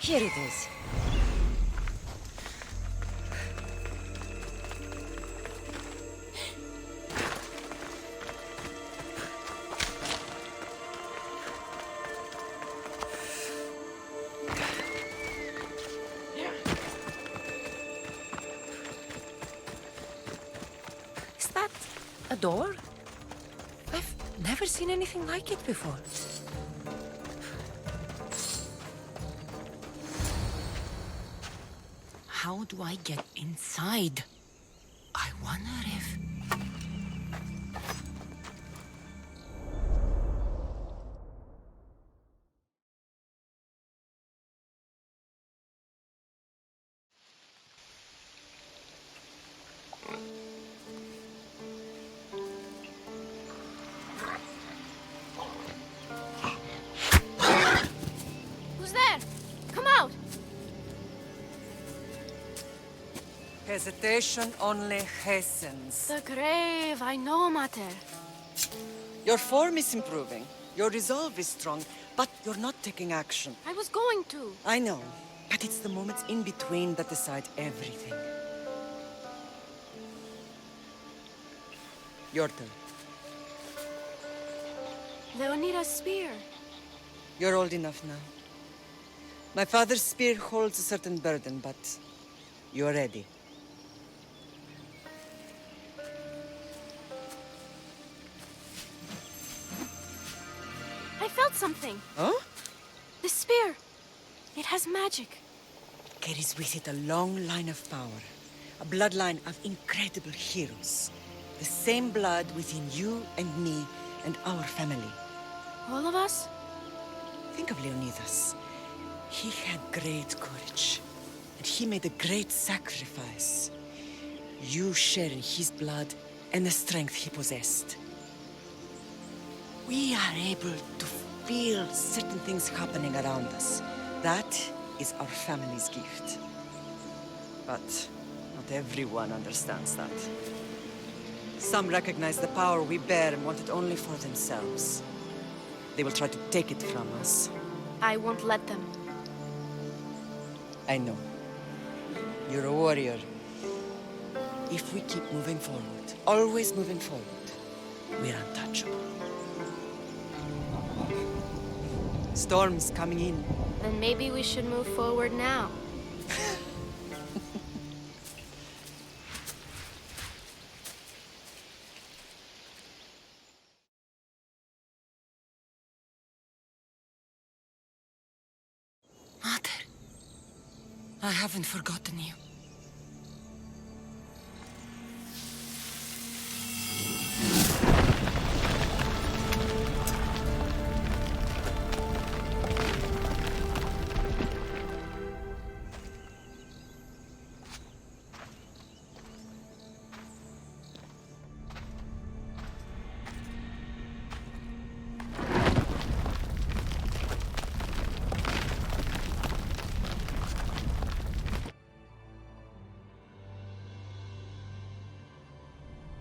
Here it is. Is that a door? I've never seen anything like it before. How do I get inside? I wonder if... Who's there? Come out! Hesitation only hastens. The grave, I know, Mater. Your form is improving. Your resolve is strong, but you're not taking action. I was going to. I know, but it's the moments in between that decide everything. Your turn. Leonida's spear. You're old enough now. My father's spear holds a certain burden, but you're ready. I felt something. Huh? The spear. It has magic. Carries with it a long line of power. A bloodline of incredible heroes. The same blood within you and me and our family. All of us? Think of Leonidas. He had great courage. And he made a great sacrifice. You share in his blood and the strength he possessed. we are able to feel certain things happening around us. That is our family's gift. But not everyone understands that. Some recognize the power we bear and want it only for themselves. They will try to take it from us. I won't let them. I know. You're a warrior. If we keep moving forward, always moving forward, we're untouchable. Storm's coming in. Then maybe we should move forward now. Mother, I haven't forgotten you.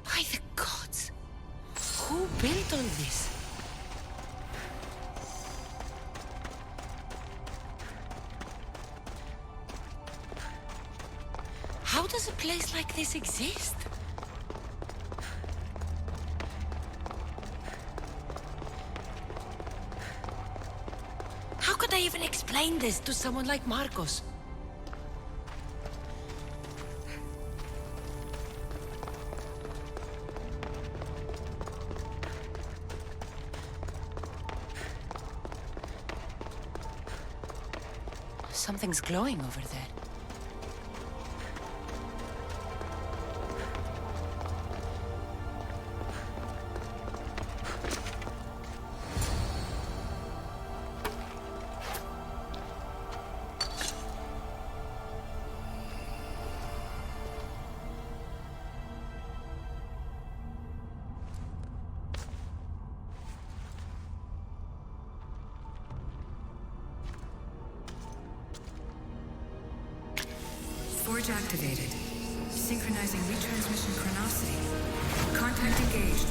By the gods! Who built all this? How does a place like this exist? How could I even explain this to someone like Marcos? Something's glowing over there. Forge activated. Synchronizing retransmission chronicity. Contact engaged.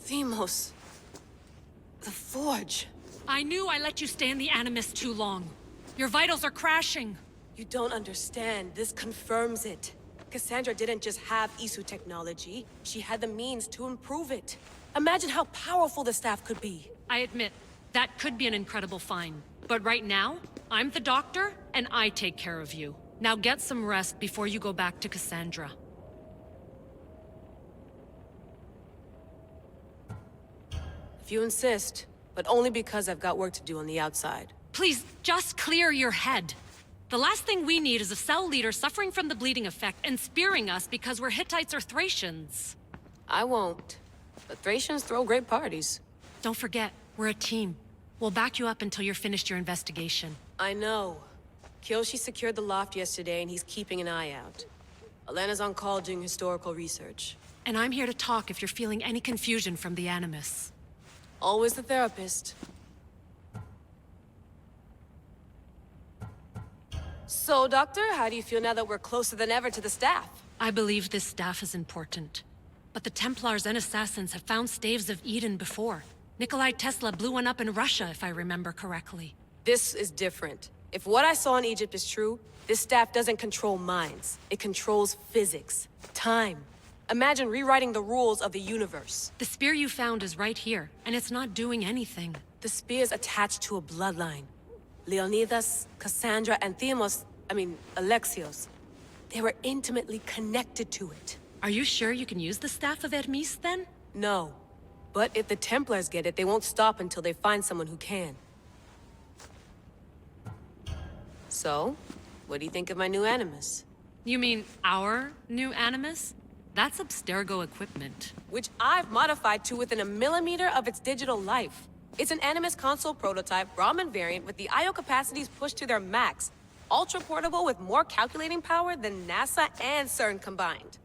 Themos. The Forge. I knew I let you stay in the Animus too long. Your vitals are crashing. You don't understand. This confirms it. Cassandra didn't just have Isu technology. She had the means to improve it. Imagine how powerful the staff could be. I admit, that could be an incredible find. But right now, I'm the doctor, and I take care of you. Now get some rest before you go back to Cassandra. If you insist, but only because I've got work to do on the outside. Please, just clear your head. The last thing we need is a cell leader suffering from the bleeding effect and spearing us because we're Hittites or Thracians. I won't. The Thracians throw great parties. Don't forget, we're a team. We'll back you up until you're finished your investigation. I know. Kyoshi secured the loft yesterday and he's keeping an eye out. Elena's on call doing historical research. And I'm here to talk if you're feeling any confusion from the Animus. Always the therapist. So, Doctor, how do you feel now that we're closer than ever to the staff? I believe this staff is important. But the Templars and Assassins have found staves of Eden before. Nikolai Tesla blew one up in Russia, if I remember correctly. This is different. If what I saw in Egypt is true, this staff doesn't control minds. It controls physics, time. Imagine rewriting the rules of the universe. The spear you found is right here, and it's not doing anything. The spear's attached to a bloodline. Leonidas, Cassandra, and Alexios. They were intimately connected to it. Are you sure you can use the Staff of Hermes, then? No. But if the Templars get it, they won't stop until they find someone who can. So, what do you think of my new Animus? You mean our new Animus? That's Abstergo equipment. Which I've modified to within a millimeter of its digital life. It's an Animus console prototype, Brahmin variant with the I/O capacities pushed to their max. Ultra portable with more calculating power than NASA and CERN combined.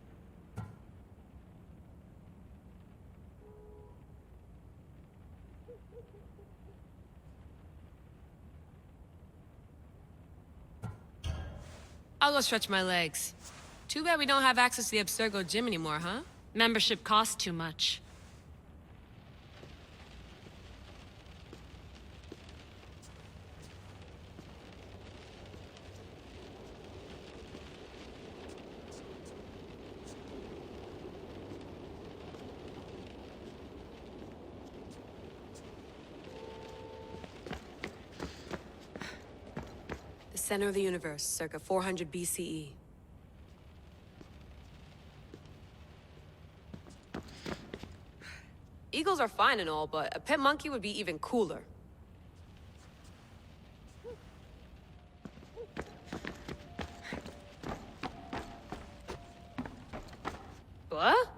I'll go stretch my legs. Too bad we don't have access to the Abstergo gym anymore, huh? Membership costs too much. The center of the universe, circa 400 BCE. Eagles are fine and all, but a pet monkey would be even cooler. What?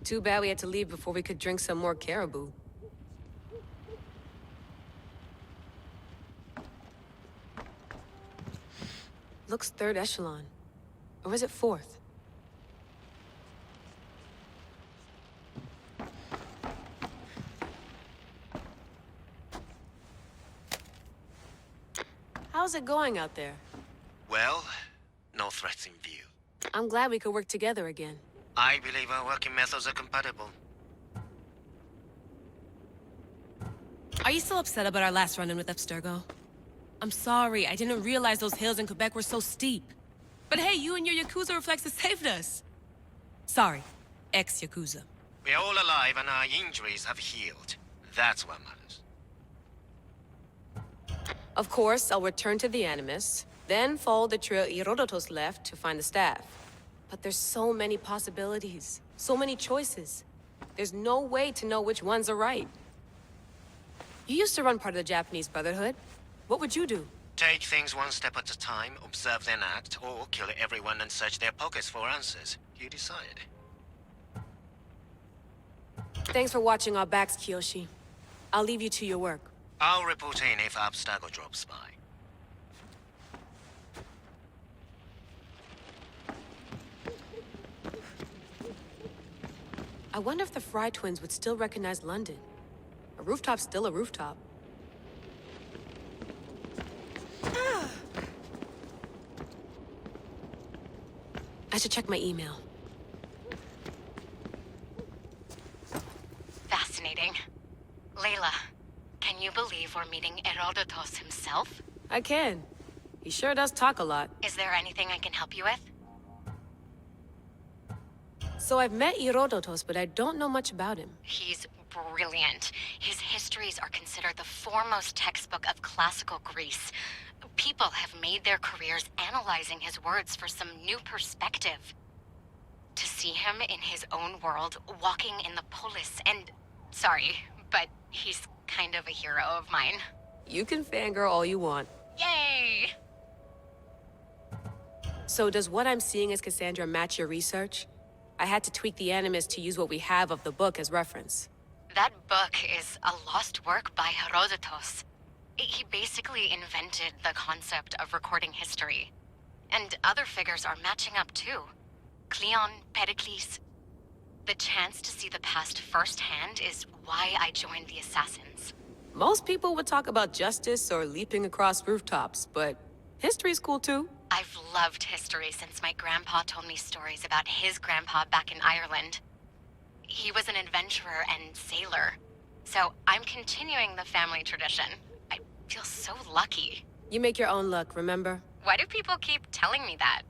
Too bad we had to leave before we could drink some more caribou. Looks third echelon. Or is it fourth? How's it going out there? Well, no threats in view. I'm glad we could work together again. I believe our working methods are compatible. Are you still upset about our last run-in with Abstergo? I'm sorry, I didn't realize those hills in Quebec were so steep. But hey, you and your Yakuza reflexes saved us. Sorry, ex-Yakuza. We're all alive and our injuries have healed. That's what matters. Of course, I'll return to the Animus, then follow the trail Herodotus left to find the staff. But there's so many possibilities, so many choices. There's no way to know which ones are right. You used to run part of the Japanese Brotherhood. What would you do? Take things one step at a time, observe then act, or kill everyone and search their pockets for answers. You decide. Thanks for watching our backs, Kiyoshi. I'll leave you to your work. I'll report in if Abstergo drops by. I wonder if the Fry twins would still recognize London. A rooftop's still a rooftop. I should check my email. Fascinating. Layla, can you believe we're meeting Herodotus himself? I can. He sure does talk a lot. Is there anything I can help you with? So I've met Herodotus, but I don't know much about him. He's brilliant. His histories are considered the foremost textbook of classical Greece. People have made their careers analyzing his words for some new perspective. To see him in his own world, walking in the polis, and... Sorry, but he's kind of a hero of mine. You can fangirl all you want. Yay! So does what I'm seeing as Cassandra match your research? I had to tweak the Animus to use what we have of the book as reference. That book is a lost work by Herodotus. He basically invented the concept of recording history. And other figures are matching up too. Cleon, Pericles. The chance to see the past firsthand is why I joined the Assassins. Most people would talk about justice or leaping across rooftops, but history's cool too. I've loved history since my grandpa told me stories about his grandpa back in Ireland. He was an adventurer and sailor. So I'm continuing the family tradition. I feel so lucky. You make your own luck, remember? Why do people keep telling me that?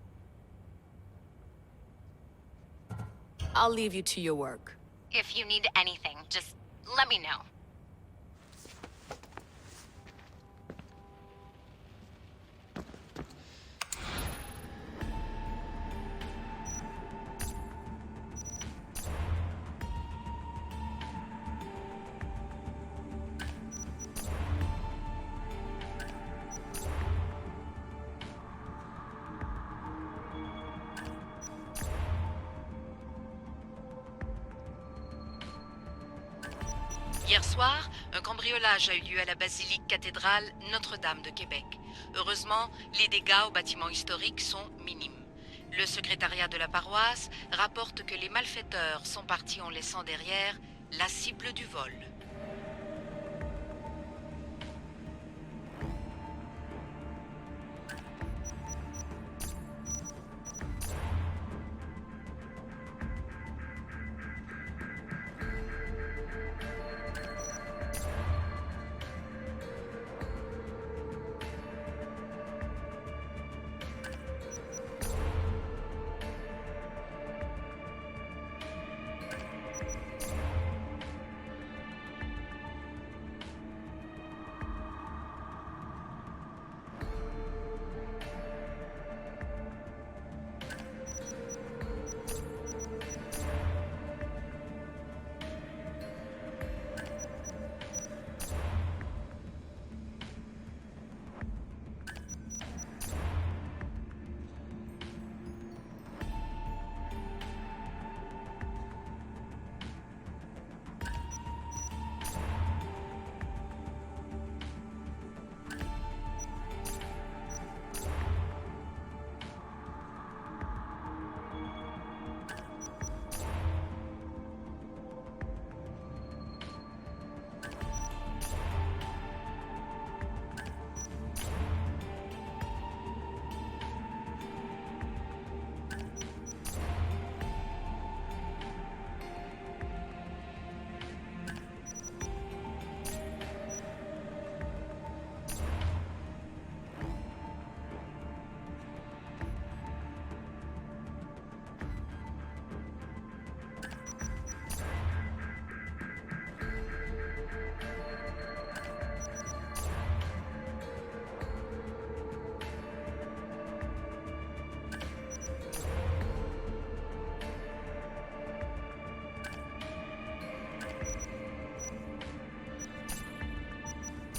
I'll leave you to your work. If you need anything, just let me know. Hier soir, un cambriolage a eu lieu à la basilique cathédrale Notre-Dame de Québec. Heureusement, les dégâts au bâtiment historique sont minimes. Le secrétariat de la paroisse rapporte que les malfaiteurs sont partis en laissant derrière la cible du vol.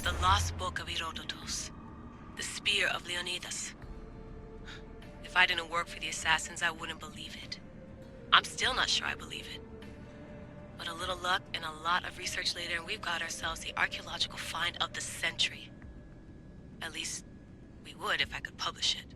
The Lost Book of Herodotus. The Spear of Leonidas. If I didn't work for the assassins, I wouldn't believe it. I'm still not sure I believe it. But a little luck and a lot of research later, and we've got ourselves the archaeological find of the century. At least, we would if I could publish it.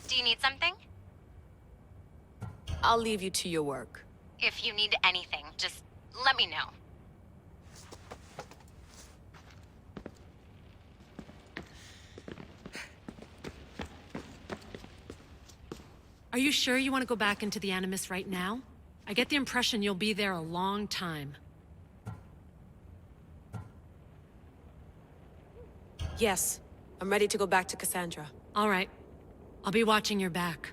Do you need something? I'll leave you to your work. If you need anything, just let me know. Are you sure you want to go back into the Animus right now? I get the impression you'll be there a long time. Yes, I'm ready to go back to Cassandra. All right. I'll be watching your back.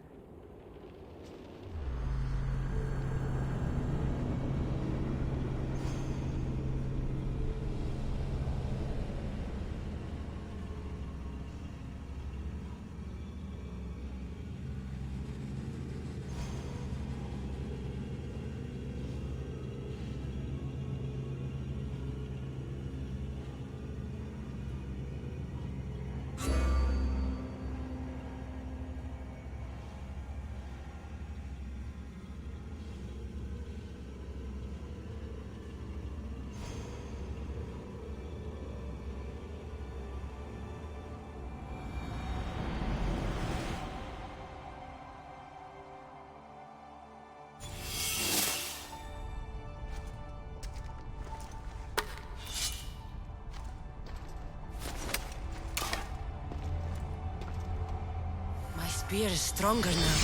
The spear is stronger now.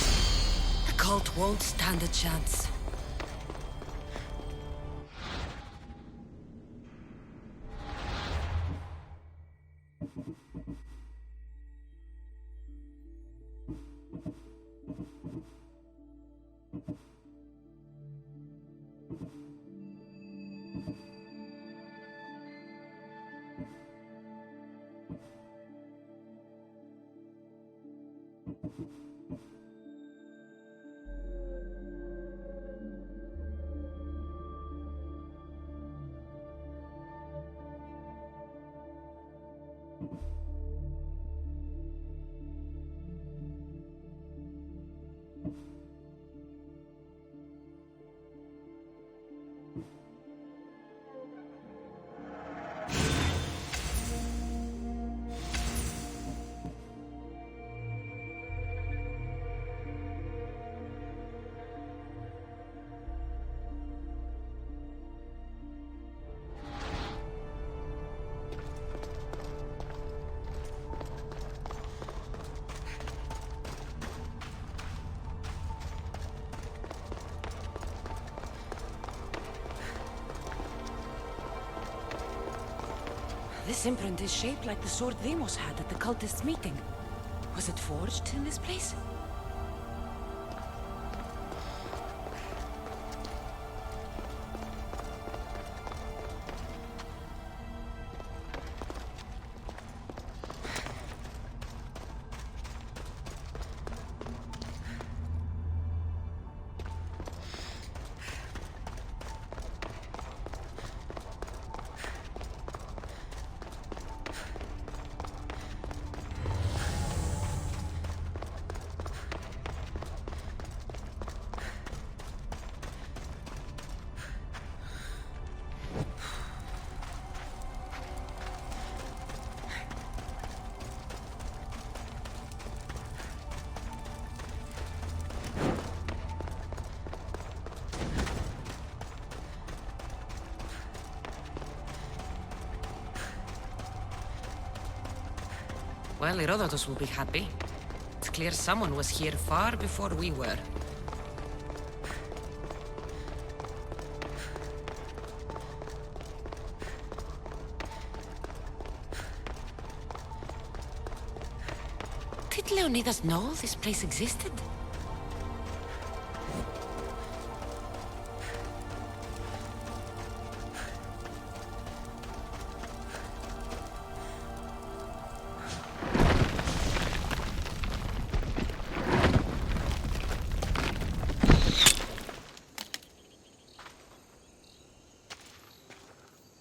The cult won't stand a chance. This imprint is shaped like the sword Demos had at the cultists' meeting. Was it forged in this place? Well, Herodotus will be happy. It's clear someone was here far before we were. Did Leonidas know this place existed?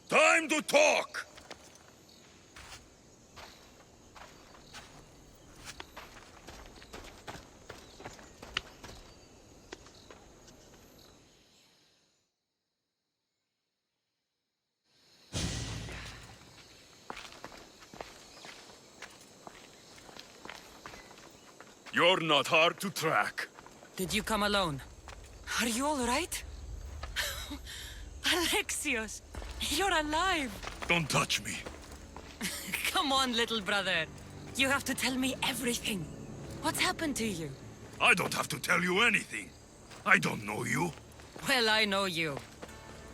Time to talk! You're not hard to track. Did you come alone? Are you all right? Alexios, you're alive! Don't touch me. Come on, little brother. You have to tell me everything. What's happened to you? I don't have to tell you anything. I don't know you. Well, I know you.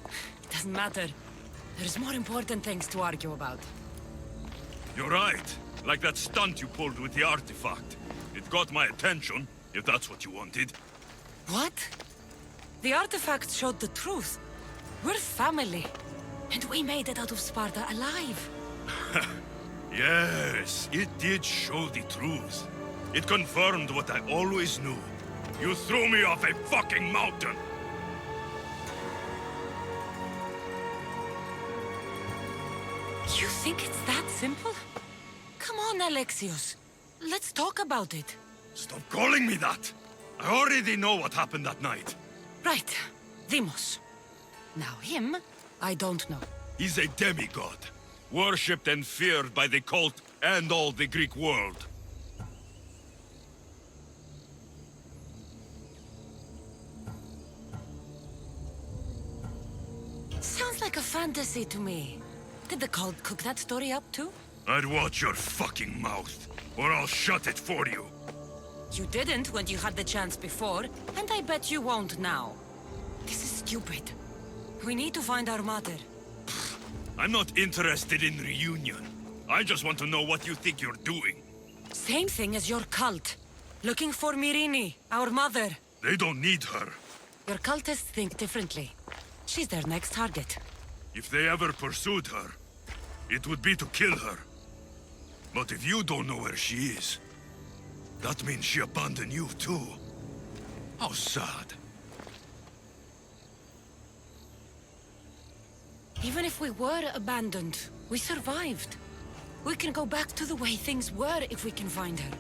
It doesn't matter. There's more important things to argue about. You're right. Like that stunt you pulled with the artifact. It got my attention, if that's what you wanted. What? The artifact showed the truth. We're family. And we made it out of Sparta alive. Yes, it did show the truth. It confirmed what I always knew. You threw me off a fucking mountain! You think it's that simple? Come on, Alexios. Let's talk about it. Stop calling me that! I already know what happened that night. Right. Demos. Now him, I don't know. He's a demigod. Worshipped and feared by the cult and all the Greek world. Sounds like a fantasy to me. Did the cult cook that story up too? I'd watch your fucking mouth, or I'll shut it for you. You didn't when you had the chance before, and I bet you won't now. This is stupid. We need to find our mother. I'm not interested in reunion. I just want to know what you think you're doing. Same thing as your cult. Looking for Myrine, our mother. They don't need her. Your cultists think differently. She's their next target. If they ever pursued her, it would be to kill her. But if you don't know where she is, That means she abandoned you too. How sad. Even if we were abandoned, we survived. We can go back to the way things were if we can find her.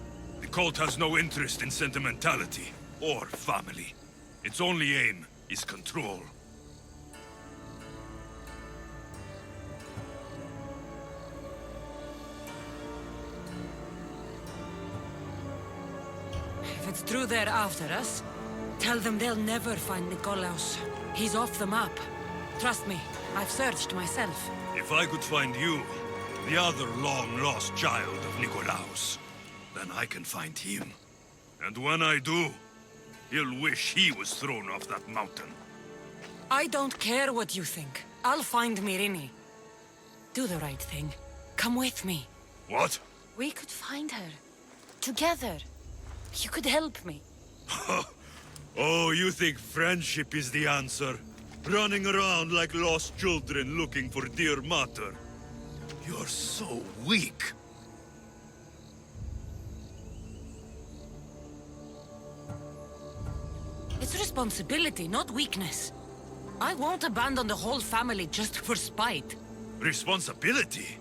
The cult has no interest in sentimentality or family. Its only aim is control. If it's true they're after us, tell them they'll never find Nikolaos. He's off the map. Trust me, I've searched myself. If I could find you, the other long-lost child of Nikolaos, then I can find him. And when I do, he'll wish he was thrown off that mountain. I don't care what you think. I'll find Myrini. Do the right thing. Come with me. What? We could find her. Together. You could help me. Oh, you think friendship is the answer? Running around like lost children looking for dear mother. You're so weak. It's responsibility, not weakness. I won't abandon the whole family just for spite. Responsibility?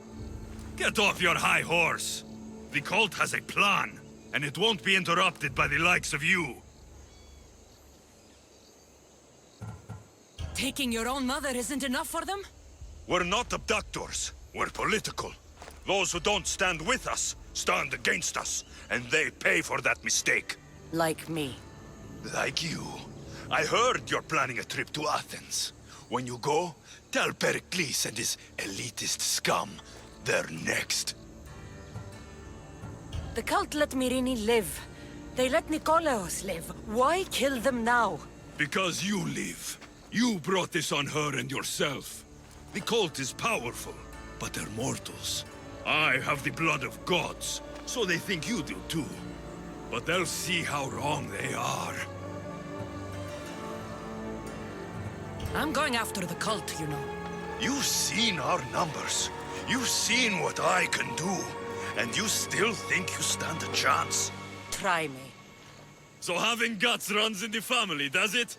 Get off your high horse. The cult has a plan, and it won't be interrupted by the likes of you. Taking your own mother isn't enough for them? We're not abductors. We're political. Those who don't stand with us stand against us, and they pay for that mistake. Like me. Like you. I heard you're planning a trip to Athens. When you go, tell Pericles and his elitist scum they're next. The cult let Myrini live. They let Nikolaos live. Why kill them now? Because you live. You brought this on her and yourself. The cult is powerful, but they're mortals. I have the blood of gods, so they think you do too. But they'll see how wrong they are. I'm going after the cult, you know. You've seen our numbers. You've seen what I can do. And you still think you stand a chance? Try me. So having guts runs in the family, does it?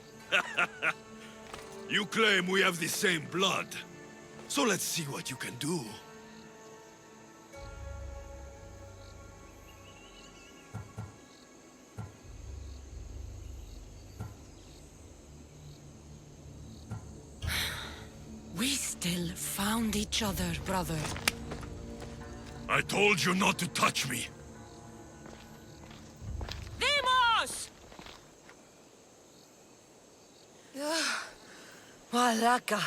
You claim we have the same blood. So let's see what you can do. We still found each other, brother. I told you not to touch me. Demos! Malaka.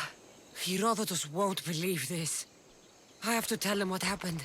Herodotus won't believe this. I have to tell him what happened.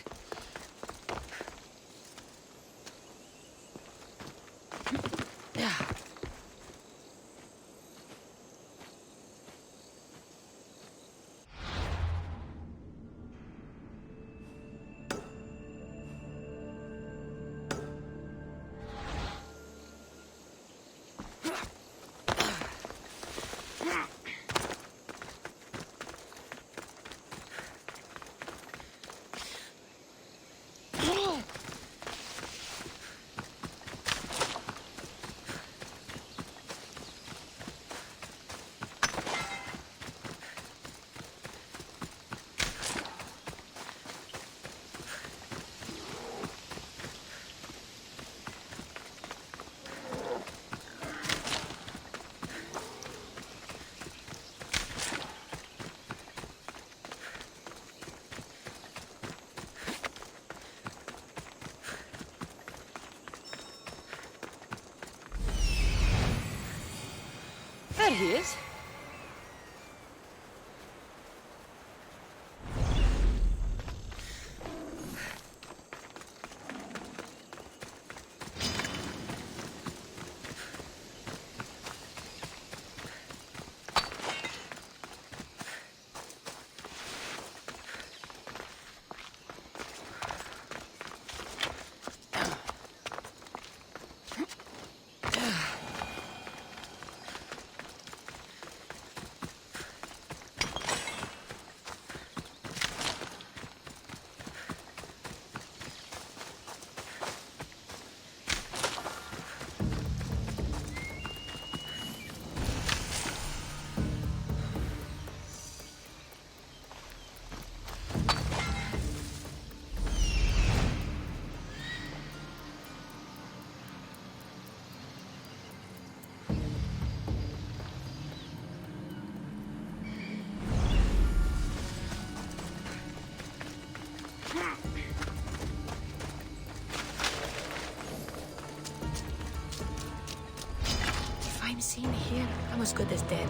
There he is. I'm as good as dead.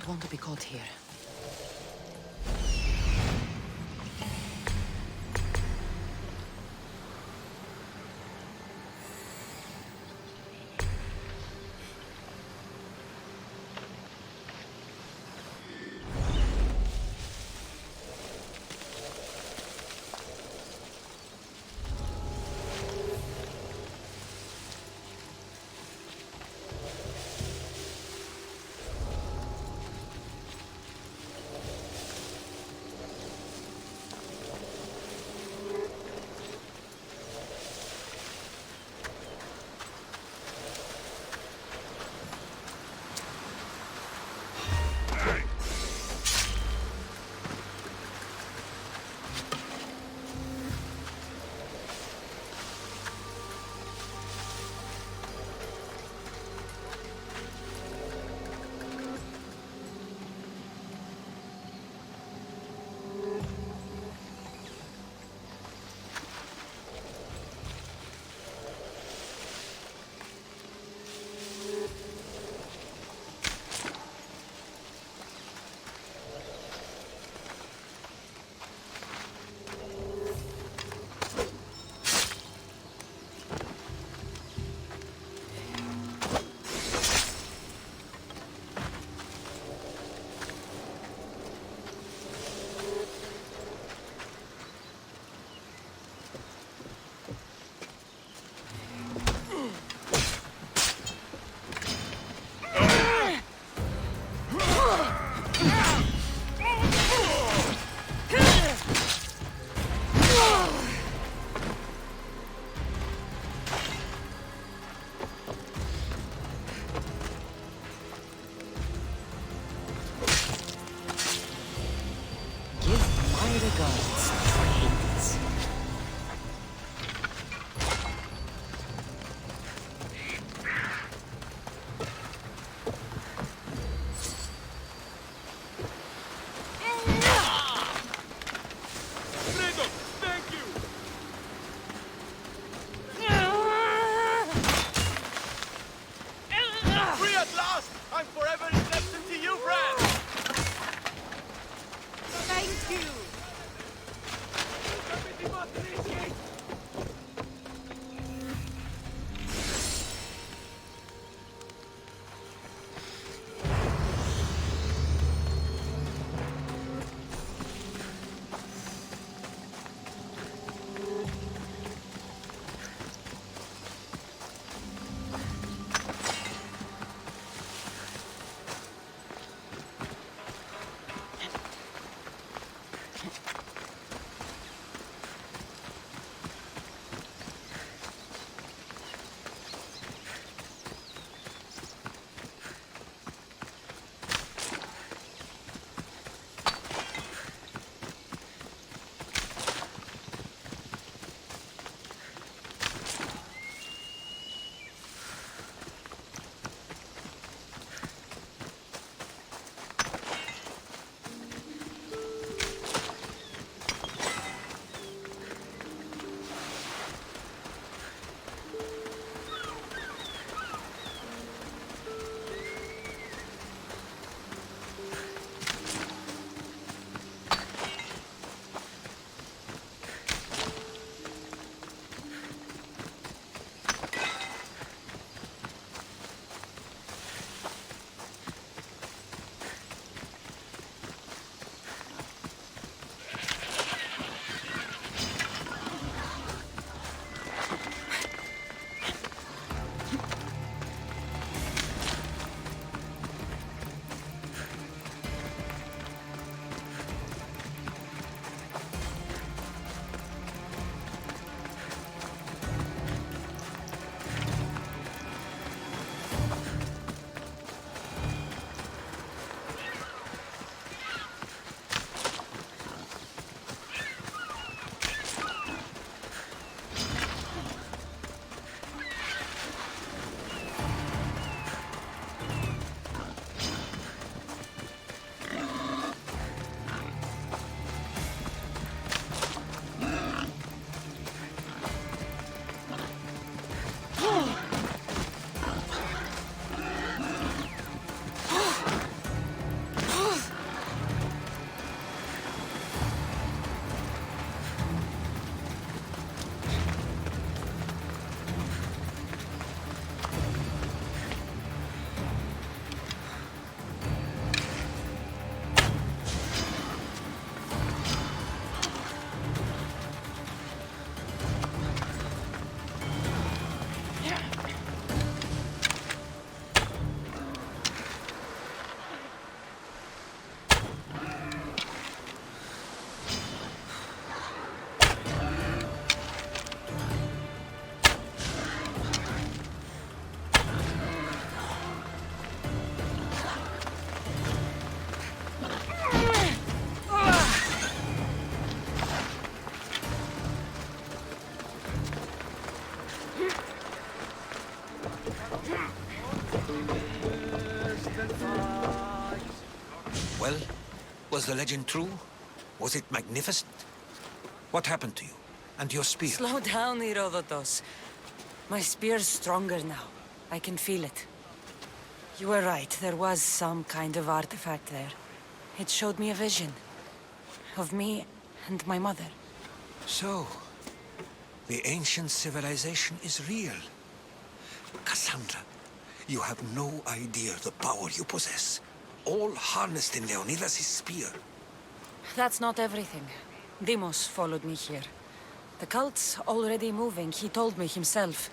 Want to be caught here. guards for Hades. Free at last! I'm forever indebted to you, Brad! Thank you! Well, was the legend true? Was it magnificent? What happened to you? And your spear? Slow down, Herodotus. My spear's stronger now. I can feel it. You were right. There was some kind of artifact there. It showed me a vision. Of me and my mother. So, the ancient civilization is real. Cassandra, you have no idea the power you possess. All harnessed in Leonidas' spear. That's not everything. Deimos followed me here. The cult's already moving, he told me himself.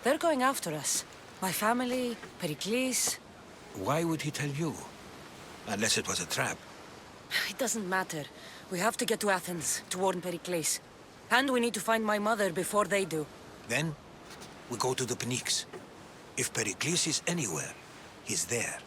They're going after us. My family, Pericles. Why would he tell you? Unless it was a trap. It doesn't matter. We have to get to Athens, to warn Pericles. And we need to find my mother before they do. Then, we go to the Pnyx. If Pericles is anywhere, he's there.